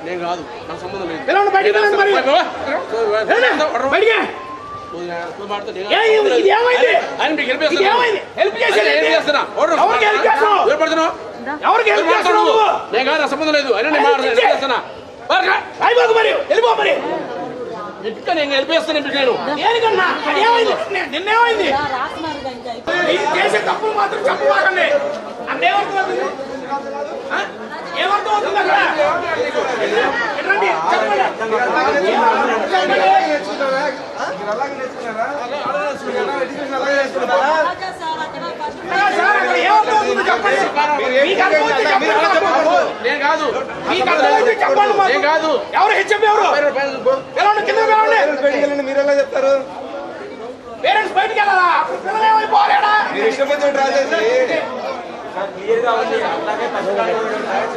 నేను కాదు, నాకు సంబంధం లేదు. నేను కాదు, నాకు సంబంధం లేదు. అయినా నేను చేస్తున్నా. ఇంకా నేను వెళ్ళిపోస్తాను. నిన్నేమైంది చేసే తప్పులు మాత్రం చెప్పమాకండి. అంటే ఏమర్థమవుతుంది అక్కడ? నేను కాదు, చెప్పండి. కాదు ఎవరు హెచ్ఎం ఎవరు కింద మీరు ఎలా చెప్తారు? పేరెంట్స్ బయటికి వెళ్ళాలా? పిల్లలు ఏమైపోలేడా? మీరు ఇష్టపడి రాజేసి క్లియర్గా ఉంది. అలాగే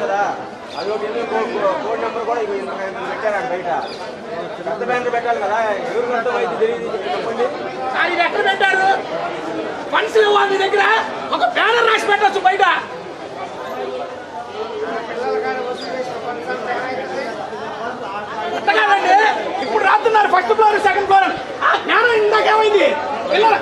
కదా అది ఒకటి కోడ్ నెంబర్ కూడా పెట్టారు బయట. పెద్ద బ్యానర్ పెట్టాలి కదా, ఎవరికి అంత వైద్యం తెలియదు చెప్పండి. ఇది ఎక్కడ పెట్టారు? ఫండ్స్ వాళ్ళ దగ్గర ఒక బ్యానర్ రాసి పెట్టచ్చు బయట. కాదండి, ఇప్పుడు రాస్తున్నారు ఫస్ట్ ఫ్లోర్ సెకండ్ ఫ్లోర్. జ్ఞానం ఇందాకేమైంది? పిల్లలు